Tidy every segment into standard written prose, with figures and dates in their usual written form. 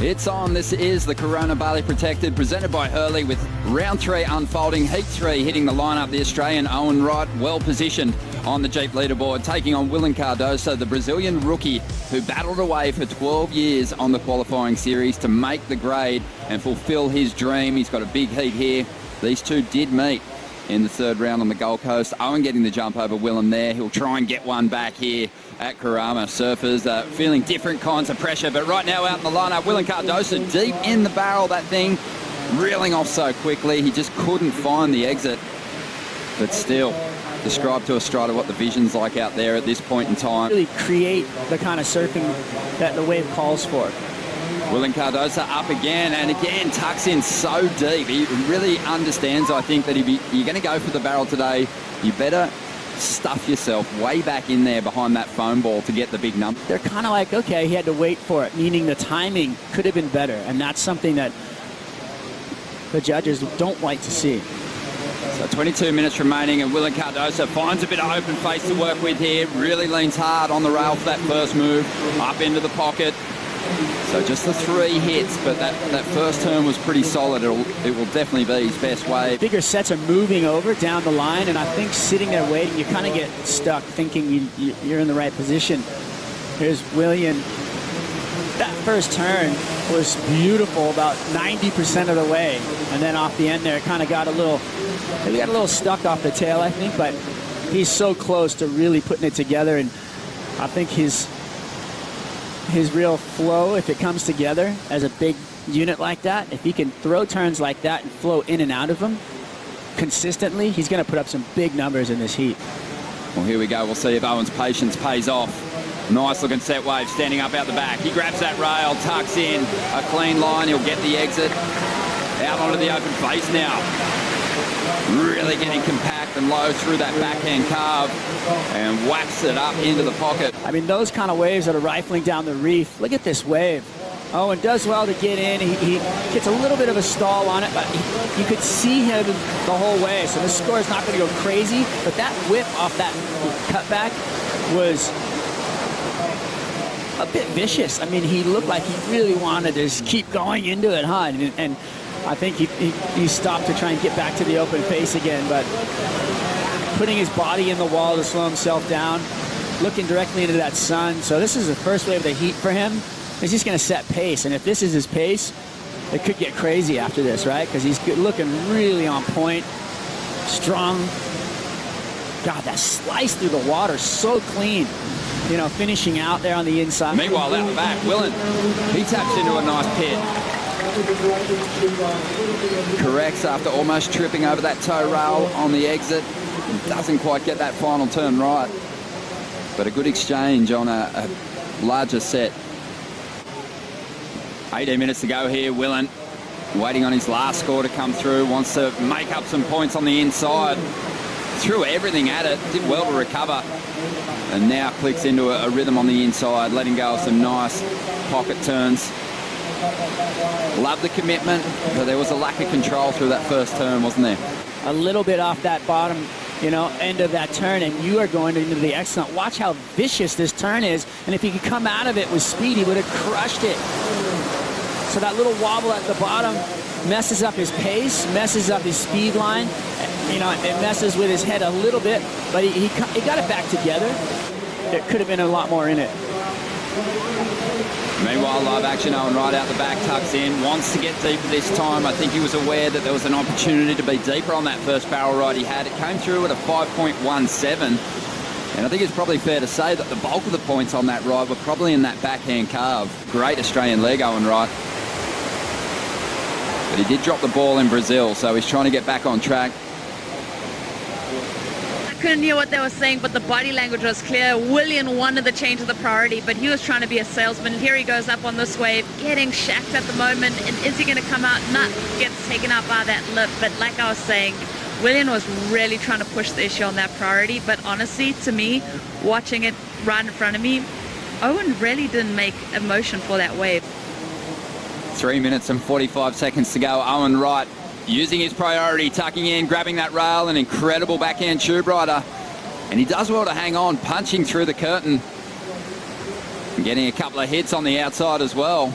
It's on. This is the Corona Bali Protected, presented by Hurley, with round 3 unfolding. Heat 3 hitting the lineup. The Australian Owen Wright well positioned on the Jeep leaderboard, taking on Willian Cardoso, the Brazilian rookie who battled away for 12 years on the qualifying series to make the grade and fulfill his dream. He's got a big heat here. These two did meet in the third round on the Gold Coast. Owen getting the jump over Willian there. He'll try and get one back here at Karama. Surfers feeling different kinds of pressure, but right now out in the lineup, Willian Cardoso deep in the barrel. That thing reeling off so quickly, he just couldn't find the exit. But still, describe to a strider what the vision's like out there at this point in time. Really create the kind of surfing that the wave calls for. Willian Cardoso up again, and again tucks in so deep. He really understands, I think, that you're going to go for the barrel today, you better stuff yourself way back in there behind that foam ball to get the big number. They're kind of like, okay, he had to wait for it, meaning the timing could have been better, and that's something that the judges don't like to see. So 22 minutes remaining, and Willian Cardoso finds a bit of open face to work with here. Really leans hard on the rail for that first move, up into the pocket. So just the 3 hits, but that first turn was pretty solid. It will definitely be his best wave. Bigger sets are moving over down the line, and I think sitting there waiting, you kind of get stuck thinking you're in the right position. Here's Willian. That first turn was beautiful about 90% of the way, and then off the end there, kind of got a little stuck off the tail, I think, but he's so close to really putting it together, and I think his real flow, if it comes together as a big unit like that, if he can throw turns like that and flow in and out of them consistently, he's going to put up some big numbers in this heat. Well, here we go. We'll see if Owen's patience pays off. Nice looking set wave standing up out the back. He grabs that rail, tucks in a clean line. He'll get the exit. Out onto the open face now. Really getting compact and low through that backhand carve and whacks it up into the pocket. I mean, those kind of waves that are rifling down the reef. Look at this wave. Owen does well to get in. He gets a little bit of a stall on it, but you could see him the whole way. So the score is not going to go crazy, but that whip off that cutback was a bit vicious. I mean, he looked like he really wanted to just keep going into it, huh? And I think he stopped to try and get back to the open face again, but putting his body in the wall to slow himself down, looking directly into that sun. So this is the first wave of the heat for him. He's just going to set pace, and if this is his pace, it could get crazy after this, right? Because he's looking really on point, strong. God, that slice through the water, so clean. You know, finishing out there on the inside. Meanwhile, out the back, Willian, he taps into a nice pit. Corrects after almost tripping over that toe rail on the exit. Doesn't quite get that final turn right. But a good exchange on a larger set. 18 minutes to go here. Willian waiting on his last score to come through. Wants to make up some points on the inside. Threw everything at it. Did well to recover. And now clicks into a rhythm on the inside, letting go of some nice pocket turns. Love the commitment, but there was a lack of control through that first turn, wasn't there? A little bit off that bottom, end of that turn, and you are going into the excellent. Watch how vicious this turn is, and if he could come out of it with speed, he would have crushed it. So that little wobble at the bottom messes up his pace, messes up his speed line. It messes with his head a little bit, but he got it back together. There could have been a lot more in it. Meanwhile, live action, Owen Wright out the back, tucks in, wants to get deeper this time. I think he was aware that there was an opportunity to be deeper on that first barrel ride he had. It came through at a 5.17, and I think it's probably fair to say that the bulk of the points on that ride were probably in that backhand carve. Great Australian leg, Owen Wright. But he did drop the ball in Brazil, so he's trying to get back on track. Couldn't hear what they were saying, but the body language was clear. Willian wanted the change of the priority, but he was trying to be a salesman. Here he goes up on this wave, getting shacked at the moment, and is he going to come out? Not gets taken out by that lip, but like I was saying, Willian was really trying to push the issue on that priority, but honestly, to me, watching it right in front of me, Owen really didn't make a motion for that wave. 3 minutes and 45 seconds to go. Owen Wright using his priority, tucking in, grabbing that rail, an incredible backhand tube rider. And he does well to hang on, punching through the curtain. And getting a couple of hits on the outside as well.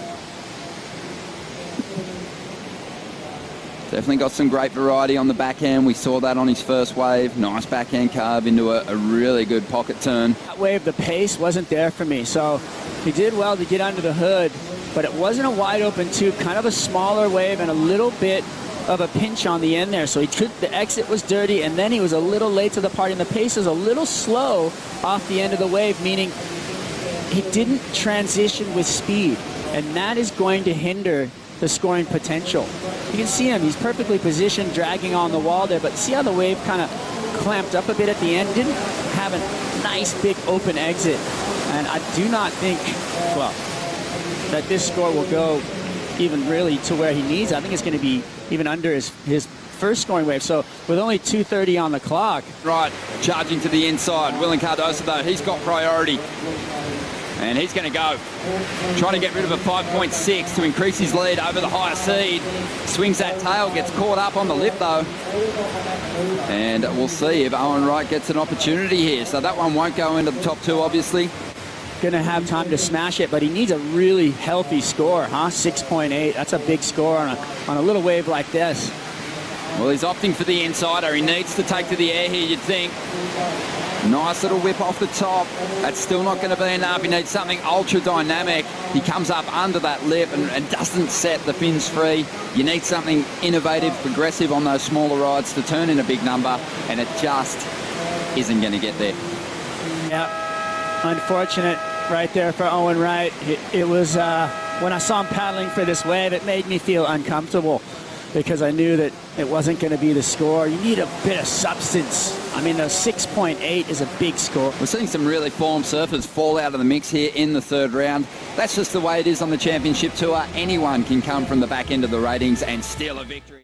Definitely got some great variety on the backhand. We saw that on his first wave. Nice backhand carve into a really good pocket turn. That wave, the pace wasn't there for me. So he did well to get under the hood, but it wasn't a wide open tube, kind of a smaller wave and a little bit of a pinch on the end there. So the exit was dirty, and then he was a little late to the party, and the pace is a little slow off the end of the wave, meaning he didn't transition with speed, and that is going to hinder the scoring potential. You can see him, he's perfectly positioned, dragging on the wall there, but see how the wave kind of clamped up a bit at the end? Didn't have a nice big open exit. And I do not think, well, that this score will go even really to where he needs. I think it's going to be even under his first scoring wave. So with only 2:30 on the clock. Right, charging to the inside. Willian Cardoso, though, he's got priority. And he's going to go. Trying to get rid of a 5.6 to increase his lead over the higher seed. Swings that tail, gets caught up on the lip, though. And we'll see if Owen Wright gets an opportunity here. So that one won't go into the top two, obviously. Going to have time to smash it, but he needs a really healthy score, huh? 6.8. That's a big score on a little wave like this. Well, he's opting for the insider. He needs to take to the air here, you'd think. Nice little whip off the top. That's still not going to be enough. He needs something ultra dynamic. He comes up under that lip and doesn't set the fins free. You need something innovative, progressive on those smaller rides to turn in a big number, and it just isn't going to get there. Yeah, unfortunate right there for Owen Wright. It was, when I saw him paddling for this wave, it made me feel uncomfortable, because I knew that it wasn't going to be the score. You need a bit of substance. I mean, a 6.8 is a big score. We're seeing some really formed surfers fall out of the mix here in the third round. That's just the way it is on the championship tour. Anyone can come from the back end of the ratings and steal a victory.